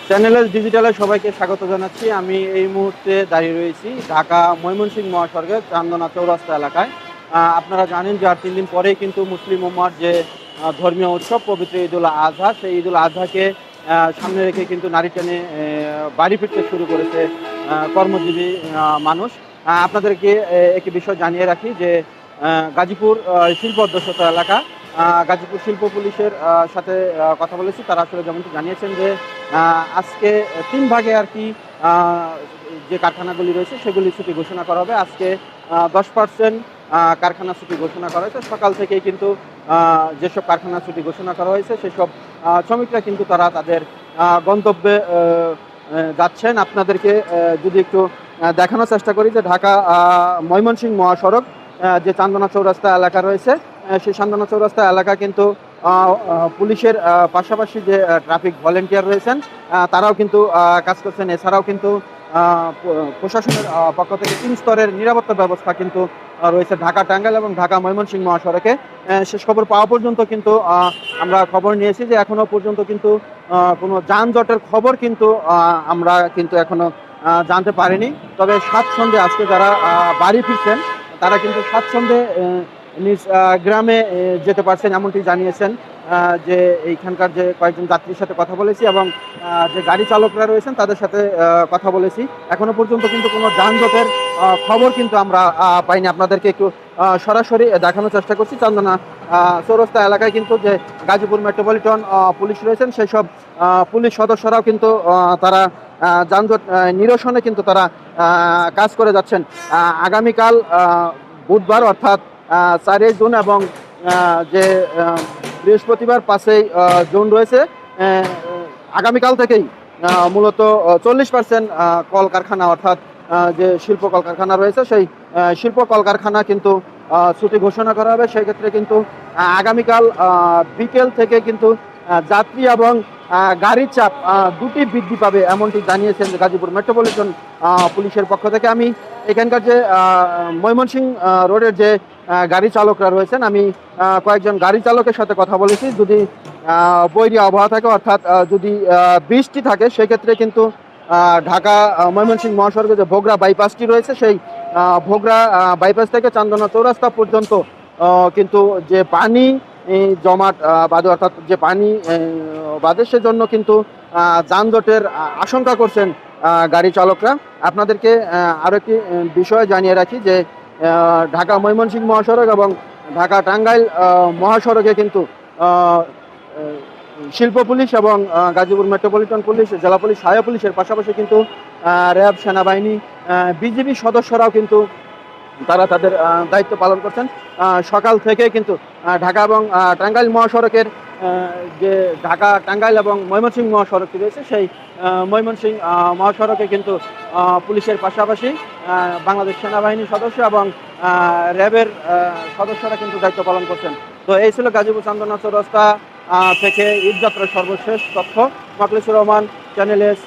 চ্যানেলের ডিজিটালে সবাইকে স্বাগত জানাচ্ছি। আমি এই মুহূর্তে দাঁড়িয়ে রয়েছি ঢাকা ময়মনসিংহ মহাসড়কের চান্দনা চৌরাস্তা এলাকায়। আপনারা জানেন যে আর 3 দিন পরেই কিন্তু মুসলিম উম্মার যে ধর্মীয় উৎসব পবিত্র ঈদুল আজহা, সেই ঈদুল আজহাকে সামনে রেখে কিন্তু নারী টেনে বাড়ি ফিরতে শুরু করেছে কর্মজীবী মানুষ। আপনাদেরকে একটি বিষয় জানিয়ে রাখি যে গাজীপুর শিল্প অধ্যুষিত এলাকা, গাজীপুর শিল্প পুলিশের সাথে কথা বলেছি। তারা আসলে যেমনটি জানিয়েছেন যে আজকে 3 ভাগে আর কি যে কারখানাগুলি রয়েছে সেগুলি ছুটি ঘোষণা করা হবে। আজকে 10% কারখানা ছুটি ঘোষণা করা হয়েছে। সকাল থেকেই কিন্তু যেসব কারখানা ছুটি ঘোষণা করা হয়েছে সেসব শ্রমিকরা কিন্তু তারা তাদের গন্তব্যে যাচ্ছেন। আপনাদেরকে যদি একটু দেখানোর চেষ্টা করি যে ঢাকা ময়মনসিংহ মহাসড়ক যে চান্দনা চৌরাস্তা এলাকা রয়েছে, সেই চান্দনা চৌরাস্তা এলাকা কিন্তু পুলিশের পাশাপাশি যে ট্রাফিক ভলেন্টিয়ার রয়েছেন তারাও কিন্তু কাজ করছেন। এছাড়াও কিন্তু প্রশাসনের পক্ষ থেকে 3 স্তরের নিরাপত্তা ব্যবস্থা কিন্তু রয়েছে ঢাকা টাঙ্গাইল এবং ঢাকা ময়মনসিংহ মহাসড়কে। শেষ খবর পাওয়া পর্যন্ত কিন্তু আমরা খবর নিয়েছি যে এখনো পর্যন্ত কিন্তু কোনো যানজটের খবর কিন্তু আমরা কিন্তু এখনো জানতে পারিনি। তবে স্বাচ্ছন্দ্যে আজকে যারা বাড়ি ফিরছেন তারা কিন্তু স্বাচ্ছন্দ্যে নিজ গ্রামে যেতে পারছেন এমনটি জানিয়েছেন। যে এইখানকার যে কয়েকজন যাত্রীর সাথে কথা বলেছি এবং যে গাড়ি চালকরা রয়েছেন তাদের সাথে কথা বলেছি, এখনো পর্যন্ত কিন্তু কোনো যানজটের খবর কিন্তু আমরা পাইনি। আপনাদেরকে একটু সরাসরি দেখানোর চেষ্টা করছি। চান্দনা চৌরাস্তা এলাকায় কিন্তু যে গাজীপুর মেট্রোপলিটন পুলিশ রয়েছেন সেই সব পুলিশ সদস্যরাও কিন্তু তারা যানজট নিরসনে কিন্তু তারা কাজ করে যাচ্ছেন। আগামীকাল বুধবার অর্থাৎ 4 জুন এবং যে বৃহস্পতিবার 5 জুন রয়েছে, আগামীকাল থেকেই মূলত 40% কলকারখানা অর্থাৎ যে শিল্প কলকারখানা রয়েছে সেই শিল্প কলকারখানা কিন্তু ছুটি ঘোষণা করা হবে। সেই ক্ষেত্রে কিন্তু আগামীকাল বিকেল থেকে কিন্তু যাত্রী এবং গাড়ির চাপ দুটি বৃদ্ধি পাবে এমনটি জানিয়েছেন গাজীপুর মেট্রোপলিটন পুলিশের পক্ষ থেকে। আমি এখানকার যে ময়মনসিংহ রোডের যে গাড়ি চালকরা রয়েছেন, আমি কয়েকজন গাড়ি চালকের সাথে কথা বলেছি। যদি বৈরী আবহাওয়া থাকে অর্থাৎ যদি বৃষ্টি থাকে সেক্ষেত্রে কিন্তু ঢাকা ময়মনসিংহ মহাসড়কে যে ভোগড়া বাইপাসটি রয়েছে সেই ভোগড়া বাইপাস থেকে চান্দনা চৌরাস্তা পর্যন্ত কিন্তু যে পানি জমাট বাঁধে অর্থাৎ যে পানি বাঁধে সেজন্য কিন্তু যানজটের আশঙ্কা করছেন গাড়ি চালকরা। আপনাদেরকে আরও একটি বিষয় জানিয়ে রাখি যে ঢাকা ময়মনসিংহ মহাসড়ক এবং ঢাকা টাঙ্গাইল মহাসড়কে কিন্তু শিল্প পুলিশ এবং গাজীপুর মেট্রোপলিটন পুলিশ, জেলা পুলিশ, হাইওয়ে পুলিশের পাশাপাশি কিন্তু র্যাব, সেনাবাহিনী, বিজিবি সদস্যরাও কিন্তু তারা তাদের দায়িত্ব পালন করছেন। সকাল থেকে কিন্তু ঢাকা এবং টাঙ্গাইল মহাসড়কের যে ঢাকা টাঙ্গাইল এবং ময়মনসিংহ মহাসড়কটি রয়েছে সেই ময়মনসিংহ মহাসড়কে কিন্তু পুলিশের পাশাপাশি বাংলাদেশ সেনাবাহিনীর সদস্য এবং র্যাবের সদস্যরা কিন্তু দায়িত্ব পালন করছেন। তো এই ছিল গাজীপুর চান্দনা চৌরাস্তা থেকে ঈদযাত্রার সর্বশেষ তথ্য। Mokhlesur Rahman, channel S.